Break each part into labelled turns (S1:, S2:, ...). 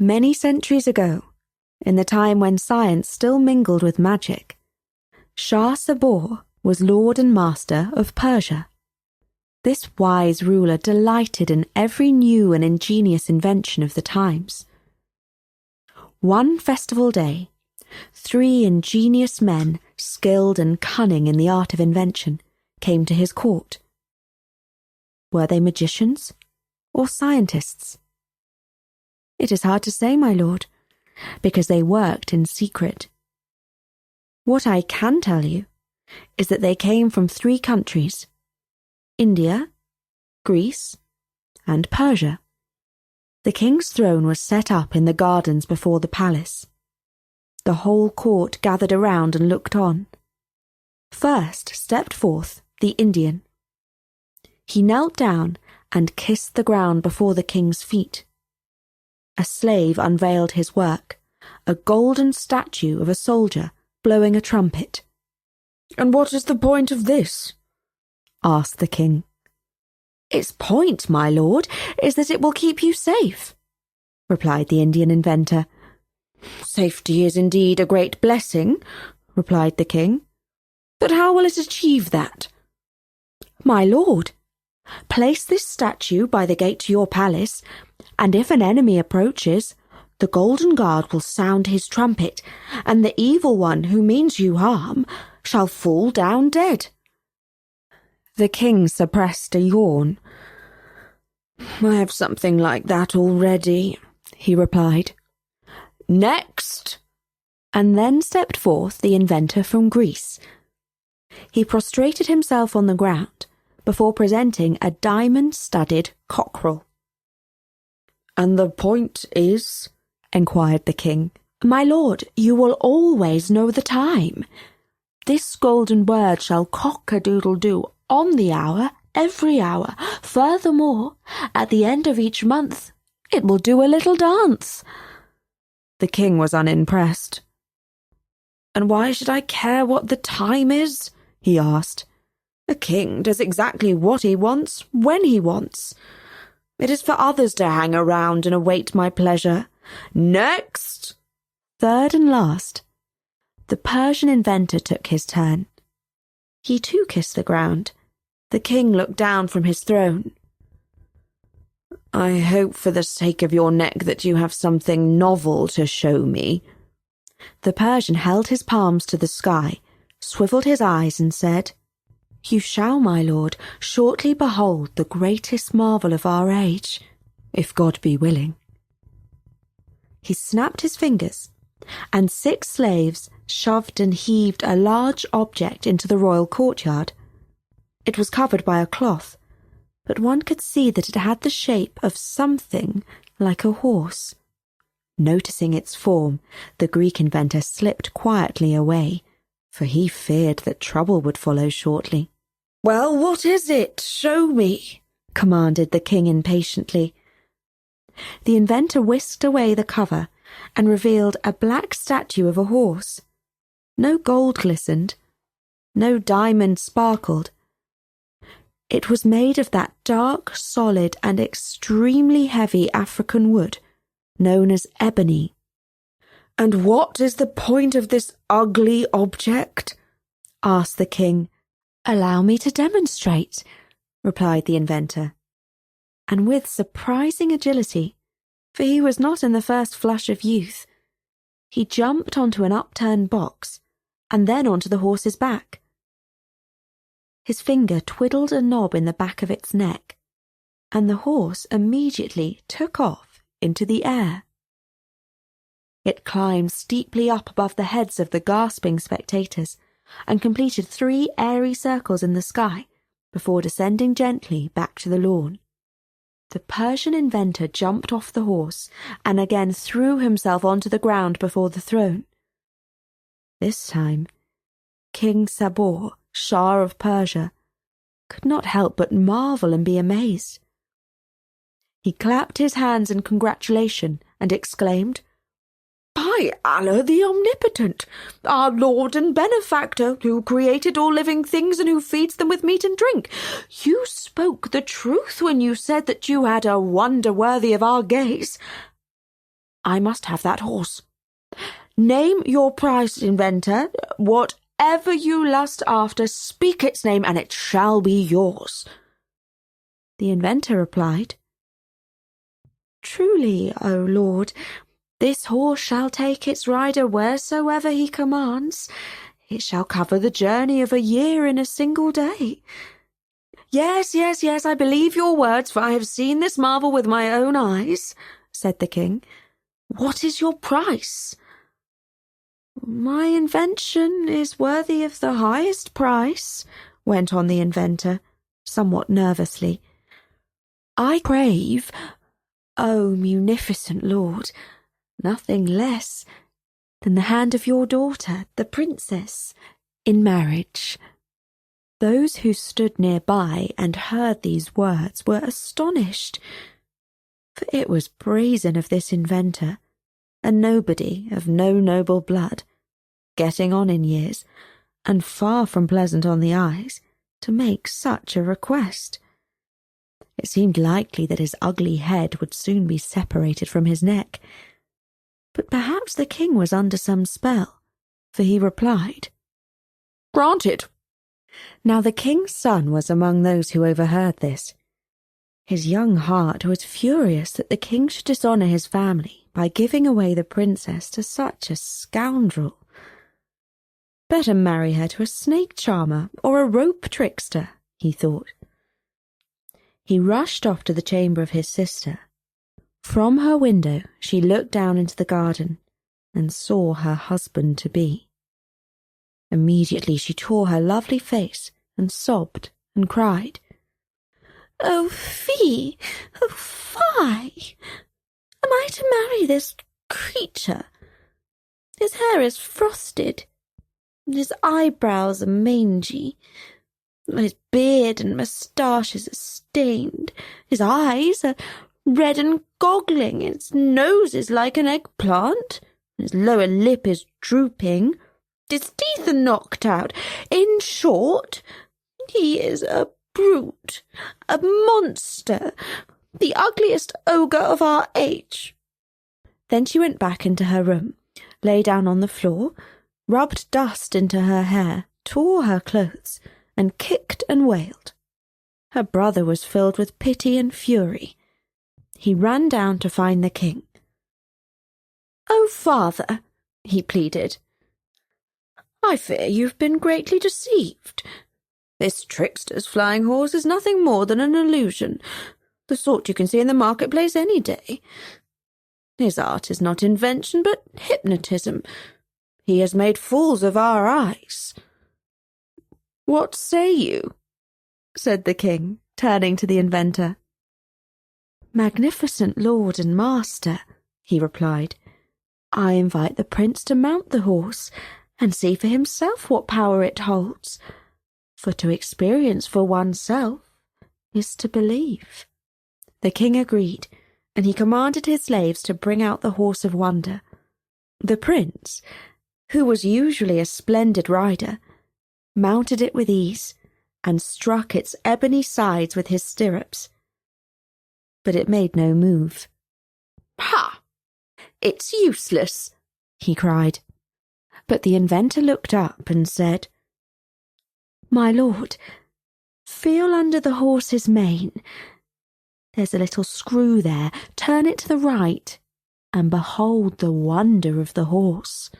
S1: Many centuries ago, in the time when science still mingled with magic, Shah Sabur was lord and master of Persia. This wise ruler delighted in every new and ingenious invention of the times. One festival day, 3 ingenious men, skilled and cunning in the art of invention, came to his court. Were they magicians or scientists? It is hard to say, my lord, because they worked in secret. What I can tell you is that they came from 3 countries: India, Greece, and Persia. The king's throne was set up in the gardens before the palace. The whole court gathered around and looked on. First stepped forth the Indian. He knelt down and kissed the ground before the king's feet. A slave unveiled his work, a golden statue of a soldier blowing a trumpet. "And what is the point of this?" asked the king. "Its point, my lord, is that it will keep you safe," replied the Indian inventor. "Safety is indeed a great blessing," replied the king. "But how will it achieve that?" "My lord, place this statue by the gate to your palace, and if an enemy approaches, the Golden Guard will sound his trumpet, and the evil one who means you harm shall fall down dead." The king suppressed a yawn. "I have something like that already," he replied. "Next!" And then stepped forth the inventor from Greece. He prostrated himself on the ground before presenting a diamond-studded cockerel. "And the point is?" enquired the king. "My lord, you will always know the time. This golden bird shall cock-a-doodle-doo on the hour, every hour. Furthermore, at the end of each month, it will do a little dance." The king was unimpressed. "And why should I care what the time is?" he asked. "A king does exactly what he wants, when he wants. It is for others to hang around and await my pleasure. Next!" Third and last, the Persian inventor took his turn. He too kissed the ground. The king looked down from his throne. "I hope for the sake of your neck that you have something novel to show me." The Persian held his palms to the sky, swiveled his eyes and said, "You shall, my lord, shortly behold the greatest marvel of our age, if God be willing." He snapped his fingers, and 6 slaves shoved and heaved a large object into the royal courtyard. It was covered by a cloth, but one could see that it had the shape of something like a horse. Noticing its form, the Greek inventor slipped quietly away, for he feared that trouble would follow shortly. "Well, what is it? Show me," commanded the king impatiently. The inventor whisked away the cover and revealed a black statue of a horse. No gold glistened, no diamond sparkled. It was made of that dark, solid, and extremely heavy African wood known as ebony. "And what is the point of this ugly object?" asked the king. "Allow me to demonstrate," replied the inventor. And with surprising agility, for he was not in the first flush of youth, he jumped onto an upturned box and then onto the horse's back. His finger twiddled a knob in the back of its neck, and the horse immediately took off into the air. It climbed steeply up above the heads of the gasping spectators and completed 3 airy circles in the sky before descending gently back to the lawn. The Persian inventor jumped off the horse and again threw himself onto the ground before the throne. This time, King Sabur, Shah of Persia, could not help but marvel and be amazed. He clapped his hands in congratulation and exclaimed, "By Allah the Omnipotent, our Lord and Benefactor, who created all living things and who feeds them with meat and drink, you spoke the truth when you said that you had a wonder worthy of our gaze. I must have that horse. Name your price, inventor. Whatever you lust after, speak its name, and it shall be yours." The inventor replied, "Truly, O Lord, this horse shall take its rider wheresoever he commands. It shall cover the journey of a year in a single day." Yes, I believe your words, for I have seen this marvel with my own eyes," said the king. "What is your price?" "My invention is worthy of the highest price," went on the inventor, somewhat nervously. "I crave, O munificent lord, nothing less than the hand of your daughter, the princess, in marriage." Those who stood nearby and heard these words were astonished, for it was brazen of this inventor, a nobody of no noble blood, getting on in years, and far from pleasant on the eyes, to make such a request. It seemed likely that his ugly head would soon be separated from his neck, but perhaps the king was under some spell, for he replied, "Granted." Now the king's son was among those who overheard this. His young heart was furious that the king should dishonour his family by giving away the princess to such a scoundrel. Better marry her to a snake charmer or a rope trickster, he thought. He rushed off to the chamber of his sister. From her window she looked down into the garden and saw her husband-to-be. Immediately she tore her lovely face and sobbed and cried, "Oh, fie! Oh, fie! Am I to marry this creature? His hair is frosted, and his eyebrows are mangy. His beard and moustaches are stained. His eyes are red and goggling. His nose is like an eggplant. His lower lip is drooping. His teeth are knocked out. In short, he is a brute, a monster, the ugliest ogre of our age." Then she went back into her room, lay down on the floor, rubbed dust into her hair, tore her clothes, and kicked and wailed. Her brother was filled with pity and fury. He ran down to find the king. "Oh, father," he pleaded, "I fear you've been greatly deceived. This trickster's flying horse is nothing more than an illusion, the sort you can see in the marketplace any day. His art is not invention, but hypnotism. He has made fools of our eyes." "What say you?" said the king, turning to the inventor. "Magnificent lord and master," he replied, "I invite the prince to mount the horse and see for himself what power it holds, for to experience for oneself is to believe." The king agreed, and he commanded his slaves to bring out the horse of wonder. The prince, who was usually a splendid rider, mounted it with ease and struck its ebony sides with his stirrups. But it made no move. "Ha! It's useless," he cried. But the inventor looked up and said, "My lord, feel under the horse's mane. There's a little screw there. Turn it to the right, and behold the wonder of the horse."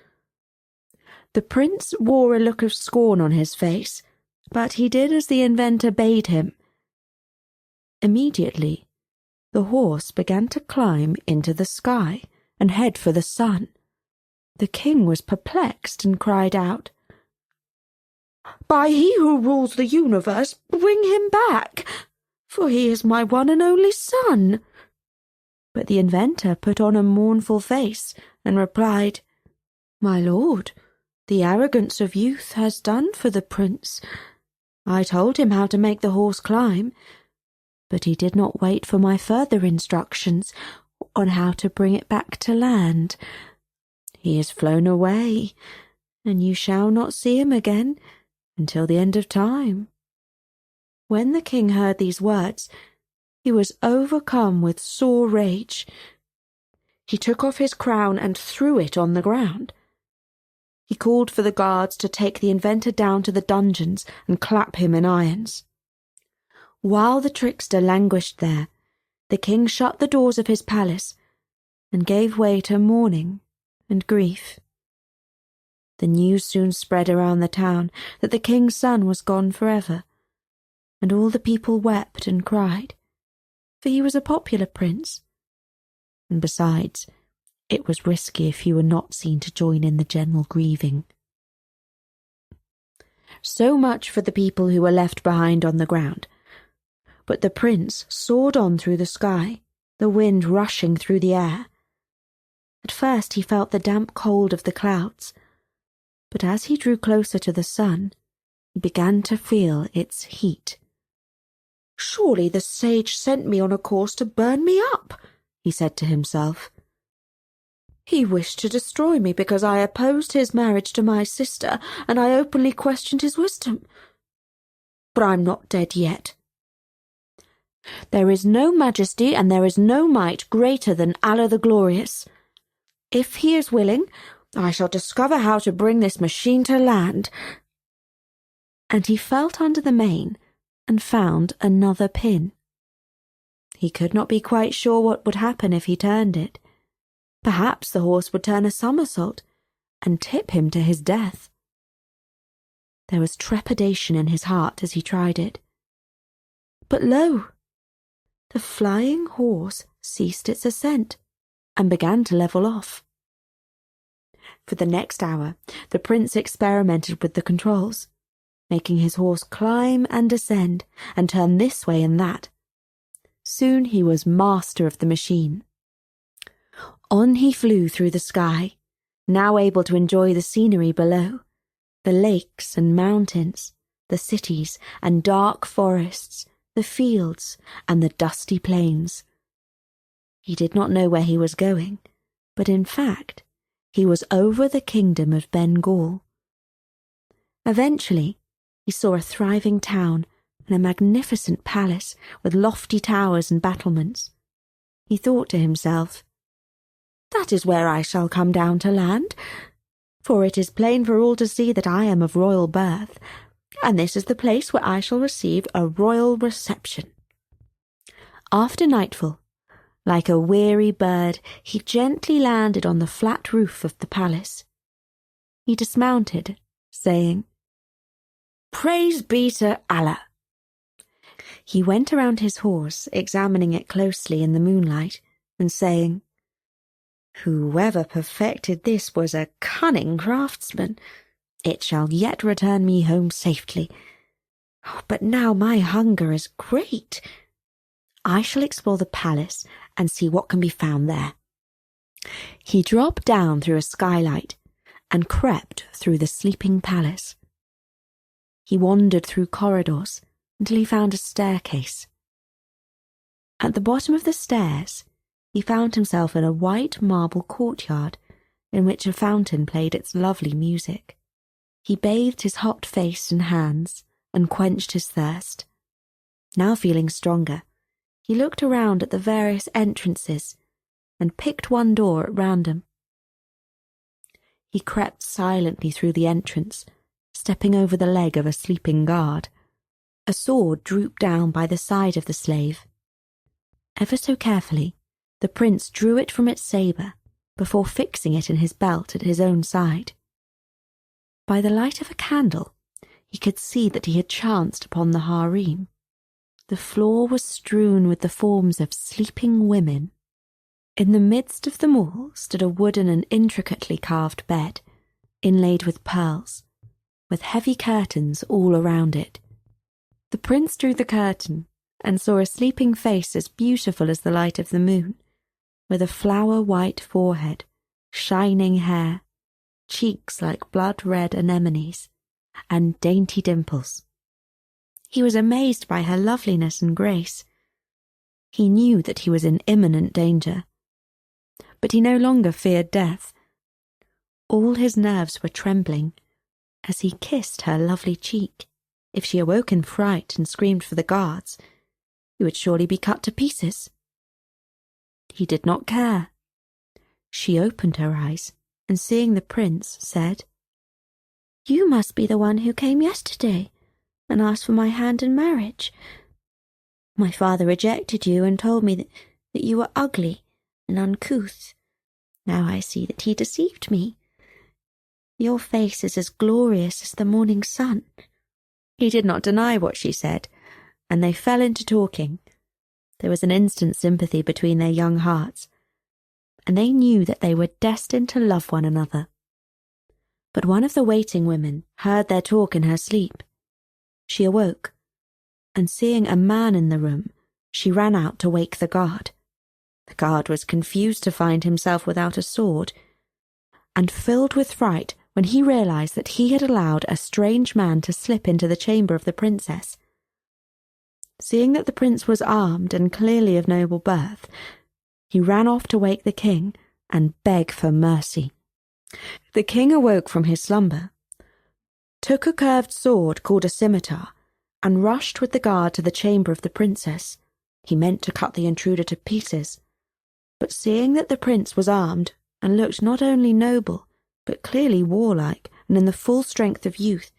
S1: The prince wore a look of scorn on his face, but he did as the inventor bade him. Immediately, the horse began to climb into the sky and head for the sun. The king was perplexed and cried out, "By he who rules the universe, bring him back, for he is my one and only son." But the inventor put on a mournful face and replied, "My lord, the arrogance of youth has done for the prince. I told him how to make the horse climb, but he did not wait for my further instructions on how to bring it back to land. He has flown away, and you shall not see him again until the end of time." When the king heard these words, he was overcome with sore rage. He took off his crown and threw it on the ground. He called for the guards to take the inventor down to the dungeons and clap him in irons. While the trickster languished there, the king shut the doors of his palace and gave way to mourning and grief. The news soon spread around the town that the king's son was gone forever, and all the people wept and cried, for he was a popular prince. And besides, it was risky if he were not seen to join in the general grieving. So much for the people who were left behind on the ground. But the prince soared on through the sky, the wind rushing through the air. At first he felt the damp cold of the clouds, but as he drew closer to the sun, he began to feel its heat. "Surely the sage sent me on a course to burn me up," he said to himself. "He wished to destroy me because I opposed his marriage to my sister, and I openly questioned his wisdom. But I'm not dead yet. There is no majesty and there is no might greater than Allah the Glorious. If he is willing, I shall discover how to bring this machine to land." And he felt under the mane and found another pin. He could not be quite sure what would happen if he turned it. Perhaps the horse would turn a somersault and tip him to his death. There was trepidation in his heart as he tried it. But lo! The flying horse ceased its ascent and began to level off. For the next hour, the prince experimented with the controls, making his horse climb and descend and turn this way and that. Soon he was master of the machine. On he flew through the sky, now able to enjoy the scenery below, the lakes and mountains, the cities and dark forests, the fields and the dusty plains. He did not know where he was going, but in fact, he was over the kingdom of Bengal. Eventually, he saw a thriving town and a magnificent palace with lofty towers and battlements. He thought to himself, "That is where I shall come down to land, for it is plain for all to see that I am of royal birth, and this is the place where I shall receive a royal reception." After nightfall, like a weary bird, he gently landed on the flat roof of the palace. He dismounted, saying, "Praise be to Allah." He went around his horse, examining it closely in the moonlight, and saying, "Whoever perfected this was a cunning craftsman. It shall yet return me home safely. But now my hunger is great. I shall explore the palace and see what can be found there." He dropped down through a skylight and crept through the sleeping palace. He wandered through corridors until he found a staircase. At the bottom of the stairs, he found himself in a white marble courtyard in which a fountain played its lovely music. He bathed his hot face and hands and quenched his thirst. Now feeling stronger, he looked around at the various entrances and picked one door at random. He crept silently through the entrance, stepping over the leg of a sleeping guard. A sword drooped down by the side of the slave. Ever so carefully, the prince drew it from its sabre before fixing it in his belt at his own side. By the light of a candle, he could see that he had chanced upon the harem. The floor was strewn with the forms of sleeping women. In the midst of them all stood a wooden and intricately carved bed, inlaid with pearls, with heavy curtains all around it. The prince drew the curtain and saw a sleeping face as beautiful as the light of the moon, with a flower-white forehead, shining hair, cheeks like blood-red anemones, and dainty dimples. He was amazed by her loveliness and grace. He knew that he was in imminent danger, but he no longer feared death. All his nerves were trembling as he kissed her lovely cheek. If she awoke in fright and screamed for the guards, he would surely be cut to pieces. He did not care. She opened her eyes, and seeing the prince, said, "You must be the one who came yesterday and asked for my hand in marriage. My father rejected you and told me that you were ugly and uncouth. Now I see that he deceived me. Your face is as glorious as the morning sun." He did not deny what she said, and they fell into talking. There was an instant sympathy between their young hearts, and they knew that they were destined to love one another. But one of the waiting women heard their talk in her sleep. She awoke, and seeing a man in the room, she ran out to wake the guard. The guard was confused to find himself without a sword, and filled with fright when he realized that he had allowed a strange man to slip into the chamber of the princess. Seeing that the prince was armed and clearly of noble birth, he ran off to wake the king and beg for mercy. The king awoke from his slumber, took a curved sword called a scimitar, and rushed with the guard to the chamber of the princess. He meant to cut the intruder to pieces, but seeing that the prince was armed and looked not only noble, but clearly warlike and in the full strength of youth,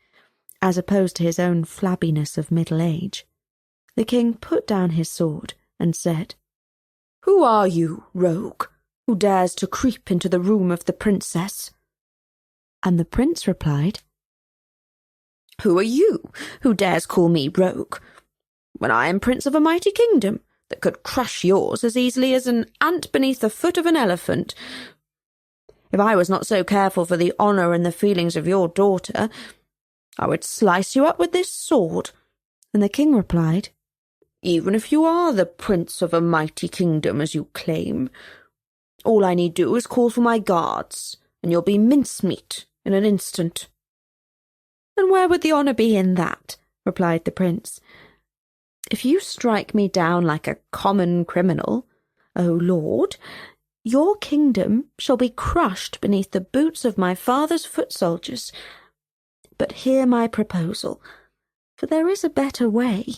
S1: as opposed to his own flabbiness of middle age, the king put down his sword and said, "Who are you, rogue, who dares to creep into the room of the princess?" And the prince replied, "Who are you, who dares call me rogue, when I am prince of a mighty kingdom that could crush yours as easily as an ant beneath the foot of an elephant? If I was not so careful for the honour and the feelings of your daughter, I would slice you up with this sword." And the king replied, "Even if you are the prince of a mighty kingdom as you claim, all I need do is call for my guards, and you'll be mincemeat in an instant." "And where would the honour be in that?" replied the prince. "If you strike me down like a common criminal, O lord, your kingdom shall be crushed beneath the boots of my father's foot soldiers. But hear my proposal, for there is a better way.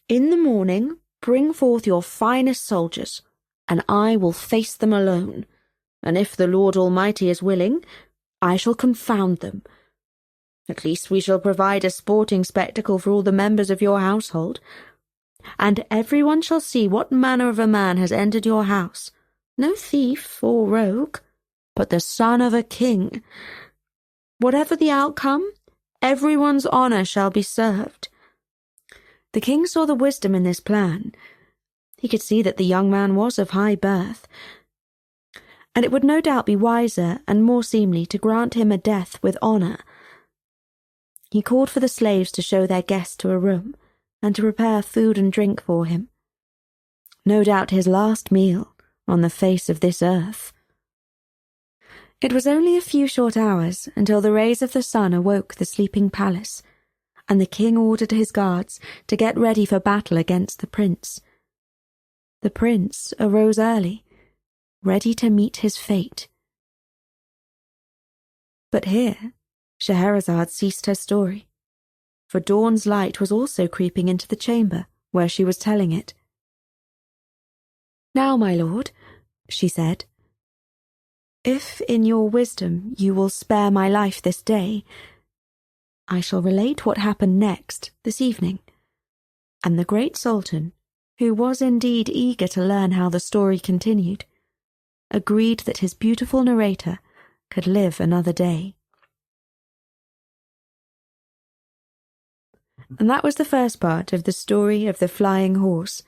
S1: In the morning bring forth your finest soldiers, and I will face them alone, and if the Lord Almighty is willing, I shall confound them. At least we shall provide a sporting spectacle for all the members of your household, and everyone shall see what manner of a man has entered your house, no thief or rogue, but the son of a king. Whatever the outcome, everyone's honour shall be served." The king saw the wisdom in this plan. He could see that the young man was of high birth, and it would no doubt be wiser and more seemly to grant him a death with honour. He called for the slaves to show their guest to a room, and to prepare food and drink for him. No doubt his last meal on the face of this earth. It was only a few short hours until the rays of the sun awoke the sleeping palace, and the king ordered his guards to get ready for battle against the prince. The prince arose early, ready to meet his fate. But here Scheherazade ceased her story, for dawn's light was also creeping into the chamber where she was telling it. "Now, my lord," she said, "if in your wisdom you will spare my life this day, I shall relate what happened next this evening." And the great sultan, who was indeed eager to learn how the story continued, agreed that his beautiful narrator could live another day. And that was the first part of the story of the flying horse.